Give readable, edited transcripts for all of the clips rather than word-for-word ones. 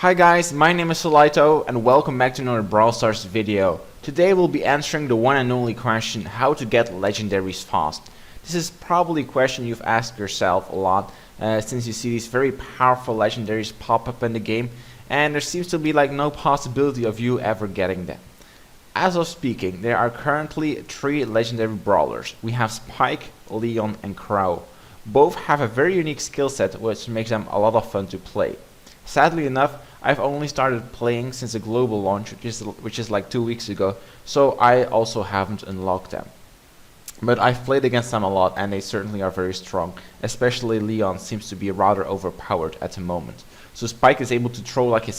Hi guys, my name is Solaito and welcome back to another Brawl Stars video. Today we'll be answering the one and only question, how to get legendaries fast. This is probably a question you've asked yourself a lot since you see these very powerful legendaries pop up in the game and there seems to be like no possibility of you ever getting them. As of speaking, there are currently 3 legendary brawlers. We have Spike, Leon and Crow. Both have a very unique skill set which makes them a lot of fun to play. Sadly enough, I've only started playing since the global launch, which is like 2 weeks ago, so I also haven't unlocked them. But I've played against them a lot and they certainly are very strong, especially Leon seems to be rather overpowered at the moment. So Spike is able to throw like a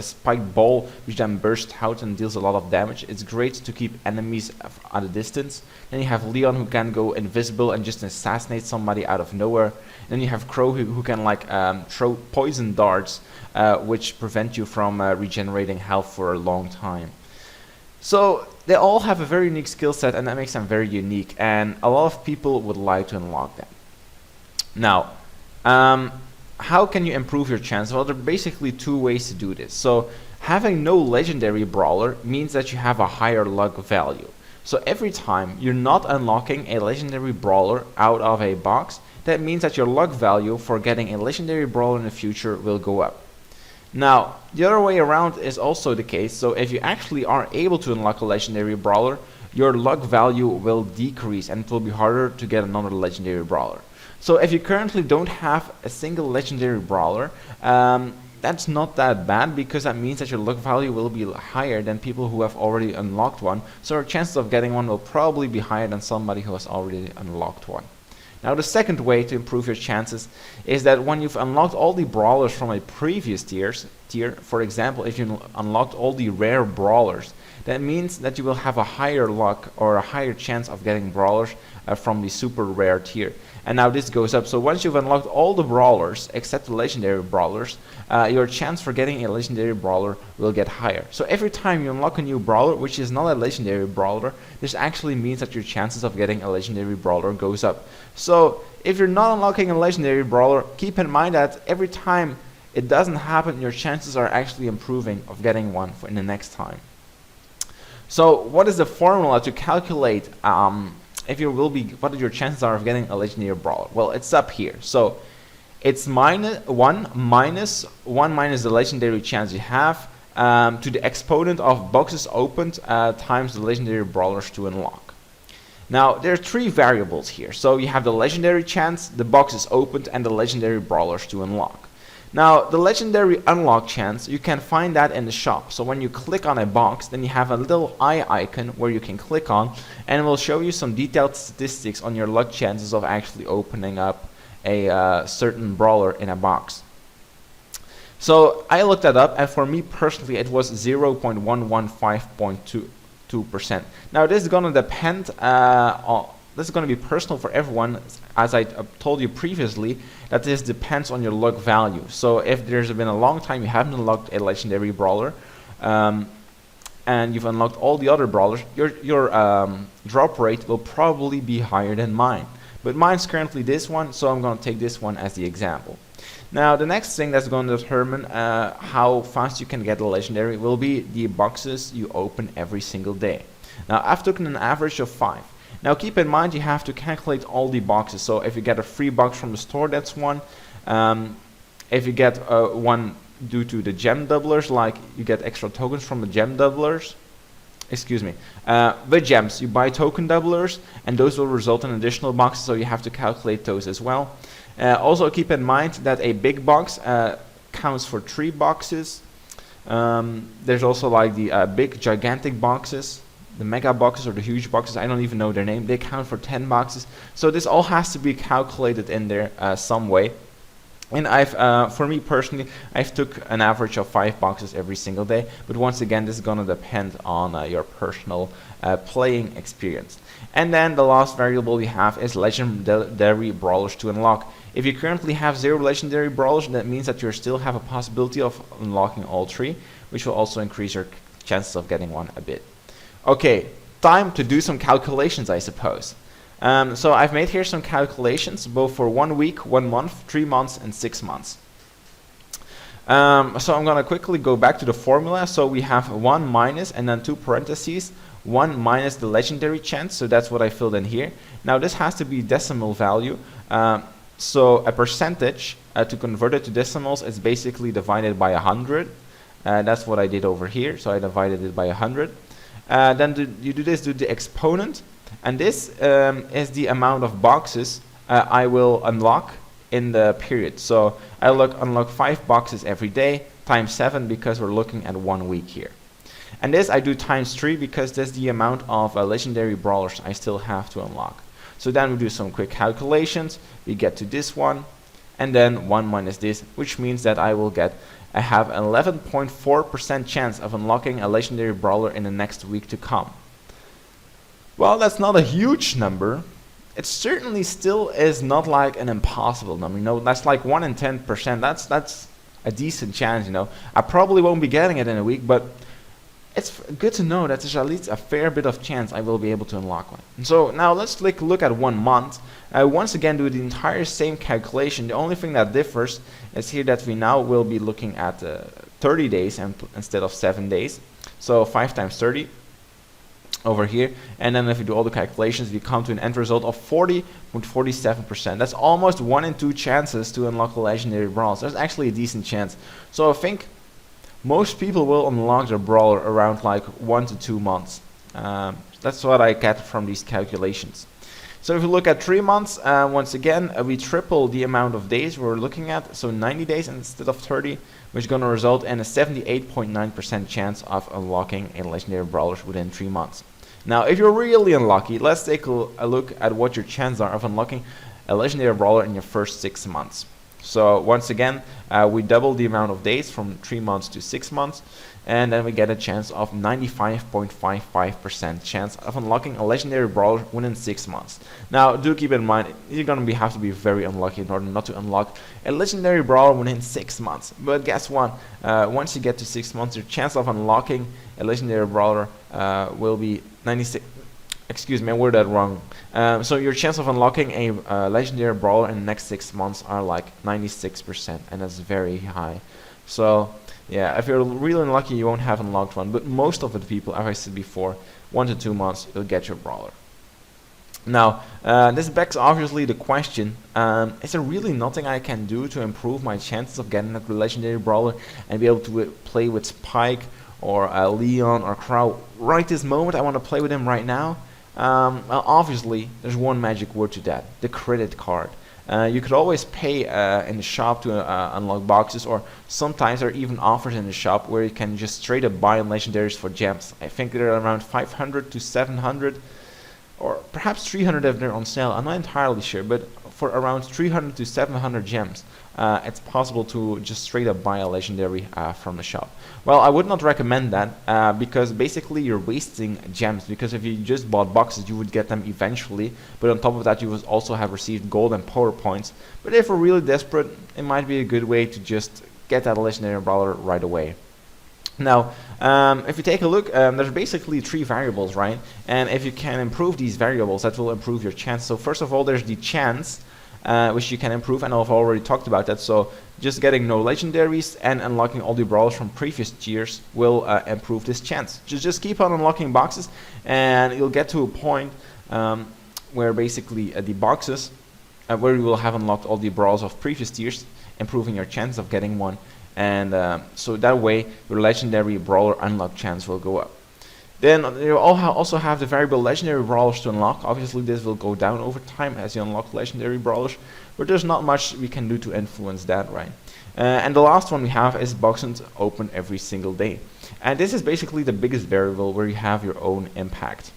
spiked ball which then bursts out and deals a lot of damage. It's great to keep enemies at a distance. Then you have Leon who can go invisible and just assassinate somebody out of nowhere. Then you have Crow who can like throw poison darts which prevent you from regenerating health for a long time. So they all have a very unique skill set and that makes them very unique, and a lot of people would like to unlock them. Now, how can you improve your chance? Well, there are basically 2 ways to do this. So having no legendary brawler means that you have a higher luck value. So every time you're not unlocking a legendary brawler out of a box, that means that your luck value for getting a legendary brawler in the future will go up. Now, the other way around is also the case. So if you actually are able to unlock a legendary brawler, your luck value will decrease and it will be harder to get another legendary brawler. So if you currently don't have a single legendary brawler, that's not that bad, because that means that your luck value will be higher than people who have already unlocked one. So your chances of getting one will probably be higher than somebody who has already unlocked one. Now the second way to improve your chances is that when you've unlocked all the brawlers from a previous tier, for example, if you unlocked all the rare brawlers, that means that you will have a higher luck or a higher chance of getting brawlers from the super rare tier. And now this goes up. So once you've unlocked all the brawlers except the legendary brawlers, your chance for getting a legendary brawler will get higher. So every time you unlock a new brawler which is not a legendary brawler, this actually means that your chances of getting a legendary brawler goes up. So if you're not unlocking a legendary brawler, keep in mind that every time it doesn't happen, your chances are actually improving of getting one in the next time. So what is the formula to calculate what your chances are of getting a legendary brawler? Well, it's up here. So it's -1 minus the legendary chance you have to the exponent of boxes opened times the legendary brawlers to unlock. Now there are 3 variables here. So you have the legendary chance, the boxes opened, and the legendary brawlers to unlock. Now the legendary unlock chance, you can find that in the shop. So when you click on a box, then you have a little eye icon where you can click on, and it will show you some detailed statistics on your luck chances of actually opening up a certain brawler in a box. So I looked that up, and for me personally it was 0.115.22%. Now this is gonna depend this is going to be personal for everyone, as I told you previously, that this depends on your luck value. So if there's been a long time you haven't unlocked a legendary brawler, and you've unlocked all the other brawlers, your drop rate will probably be higher than mine. But mine's currently this one, so I'm going to take this one as the example. Now the next thing that's going to determine how fast you can get a legendary will be the boxes you open every single day. Now I've taken an average of 5. Now keep in mind you have to calculate all the boxes. So if you get a free box from the store, that's one. If you get one due to the gem doublers, like you get extra tokens from the gem doublers, with gems you buy token doublers, and those will result in additional boxes, so you have to calculate those as well. Also keep in mind that a big box counts for 3 boxes. There's also like the big gigantic boxes, the mega boxes or the huge boxes, I don't even know their name, they count for 10 boxes. So this all has to be calculated in there some way. And for me personally, I've took an average of 5 boxes every single day. But once again, this is gonna depend on your personal playing experience. And then the last variable we have is legendary brawlers to unlock. If you currently have 0 legendary brawlers, that means that you still have a possibility of unlocking all 3, which will also increase your chances of getting one a bit. Okay, time to do some calculations, I suppose. So I've made here some calculations, both for 1 week, 1 month, 3 months, and 6 months. So I'm gonna quickly go back to the formula. So we have 1 minus and then 2 parentheses, 1 minus the legendary chance, so that's what I filled in here. Now this has to be decimal value, so a percentage, to convert it to decimals, is basically divided by 100. That's what I did over here, so I divided it by 100. Then you do the exponent, and this is the amount of boxes I will unlock in the period. So I unlock 5 boxes every day, times 7, because we're looking at 1 week here. And this I do times 3 because that's the amount of legendary brawlers I still have to unlock. So then we do some quick calculations, we get to this one, and then 1 minus this, which means that I have an 11.4% chance of unlocking a legendary brawler in the next week to come. Well, that's not a huge number. It certainly still is not like an impossible number, you know. That's like 1 in 10%. That's a decent chance, you know. I probably won't be getting it in a week, but it's good to know that there's at least a fair bit of chance I will be able to unlock one. And so now let's take a look at 1 month. Once again, do the entire same calculation. The only thing that differs is here that we now will be looking at 30 days instead of 7 days. So 5 times 30 over here, and then if we do all the calculations, we come to an end result of 40.47%. That's almost 1 in 2 chances to unlock a legendary brawl. So that's actually a decent chance. So I think most people will unlock their brawler around like 1 to 2 months. That's what I get from these calculations. So if we look at 3 months, once again, we triple the amount of days we're looking at, so 90 days instead of 30, which is going to result in a 78.9% chance of unlocking a legendary brawler within 3 months. Now, if you're really unlucky, let's take a look at what your chances are of unlocking a legendary brawler in your first 6 months. So once again, we double the amount of days from 3 months to 6 months, and then we get a chance of 95.55% chance of unlocking a legendary brawler within 6 months. Now, do keep in mind, you're going to have to be very unlucky in order not to unlock a legendary brawler within 6 months. But guess what? Once you get to 6 months, your chance of unlocking a legendary brawler will be 96. Excuse me, I worded that wrong. So your chance of unlocking a legendary brawler in the next 6 months are like 96%, and that's very high. So yeah, if you're really unlucky, you won't have unlocked one. But most of the people, as I said before, 1 to 2 months, you'll get your brawler. Now, this begs obviously the question, is there really nothing I can do to improve my chances of getting a legendary brawler and be able to play with Spike or Leon or Crow right this moment? I want to play with him right now. Well, obviously, there's one magic word to that: the credit card. You could always pay in the shop to unlock boxes, or sometimes there are even offers in the shop where you can just straight up buy legendaries for gems. I think they're around 500 to 700, or perhaps 300 if they're on sale. I'm not entirely sure, but for around 300 to 700 gems, it's possible to just straight up buy a legendary from the shop. Well, I would not recommend that because basically you're wasting gems, because if you just bought boxes, you would get them eventually, but on top of that you would also have received gold and power points. But if we're really desperate, it might be a good way to just get that legendary brawler right away. Now, if you take a look, there's basically 3 variables, right? And if you can improve these variables, that will improve your chance. So first of all, there's the chance, which you can improve, and I've already talked about that. So just getting no legendaries and unlocking all the brawlers from previous tiers will improve this chance. Just keep on unlocking boxes, and you'll get to a point where basically the boxes, where you will have unlocked all the brawlers of previous tiers, improving your chance of getting one. And so that way your legendary brawler unlock chance will go up. Then you also have the variable legendary brawlers to unlock. Obviously this will go down over time as you unlock legendary brawlers, but there's not much we can do to influence that, right? And the last one we have is boxes open every single day. And this is basically the biggest variable where you have your own impact,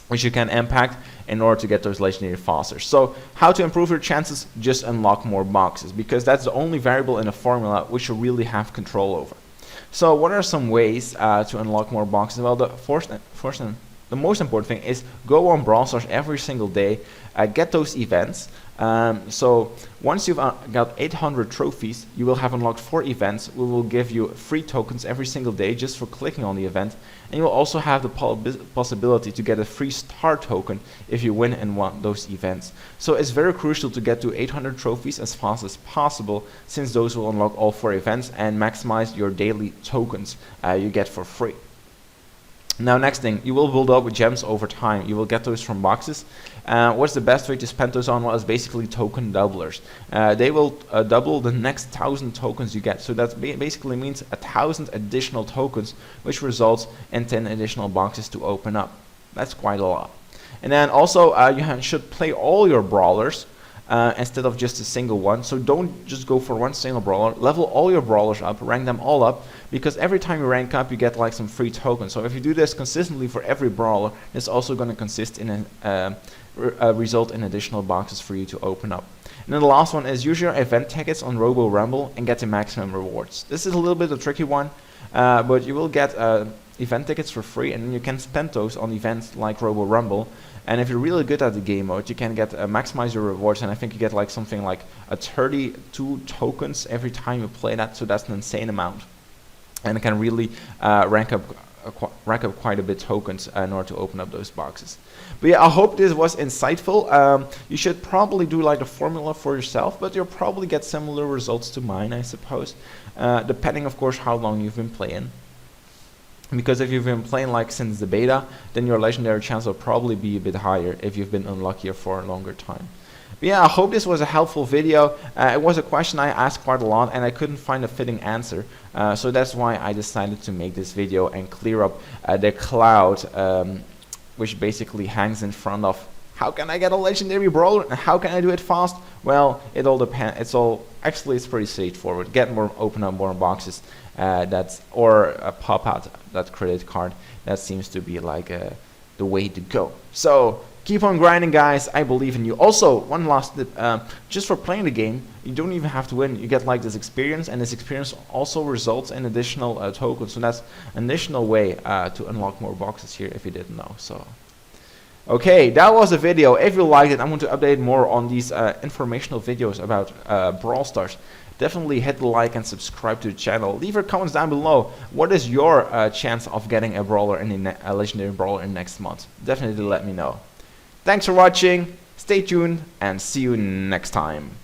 which you can impact in order to get those legendary faster. So how to improve your chances? Just unlock more boxes, because that's the only variable in a formula which you really have control over. So what are some ways to unlock more boxes? Well, the first and the most important thing is go on Brawl Stars every single day, get those events. So once you've got 800 trophies, you will have unlocked 4 events. We will give you free tokens every single day just for clicking on the event, and you will also have the possibility to get a free star token if you win in one of those events. So it's very crucial to get to 800 trophies as fast as possible, since those will unlock all 4 events and maximize your daily tokens you get for free. Now, next thing, you will build up with gems over time. You will get those from boxes. What's the best way to spend those on? Well, it's basically token doublers. They will double the next 1,000 tokens you get. So that basically means 1,000 additional tokens, which results in 10 additional boxes to open up. That's quite a lot. And then also, you should play all your brawlers instead of just a single one. So don't just go for one single brawler. Level all your brawlers up, rank them all up, because every time you rank up, you get like some free tokens. So if you do this consistently for every brawler, it's also going to consist in result in additional boxes for you to open up. And then the last one is use your event tickets on Robo Rumble and get the maximum rewards. This is a little bit a tricky one, but you will get event tickets for free, and you can spend those on events like Robo Rumble. And if you're really good at the game mode, you can get maximize your rewards, and I think you get like something like 32 tokens every time you play that. So that's an insane amount, and it can really rack up quite a bit tokens in order to open up those boxes. But yeah, I hope this was insightful. You should probably do like a formula for yourself, but you'll probably get similar results to mine, I suppose, depending of course how long you've been playing. Because if you've been playing like since the beta, then your legendary chance will probably be a bit higher if you've been unluckier for a longer time. But yeah, I hope this was a helpful video. It was a question I asked quite a lot, and I couldn't find a fitting answer. So that's why I decided to make this video and clear up the cloud, which basically hangs in front of how can I get a legendary brawler and how can I do it fast? Well, it all depends. It's pretty straightforward. Open up more boxes. Or pop out that credit card. That seems to be like the way to go. So keep on grinding, guys. I believe in you. Also, one last tip: just for playing the game, you don't even have to win. You get like this experience, and this experience also results in additional tokens. So that's an additional way to unlock more boxes here, if you didn't know. So. Okay, that was a video. If you liked it, I'm going to update more on these informational videos about Brawl Stars. Definitely hit the like and subscribe to the channel. Leave your comments down below. What is your chance of getting a brawler in a legendary brawler in next month? Definitely let me know. Thanks for watching. Stay tuned and see you next time.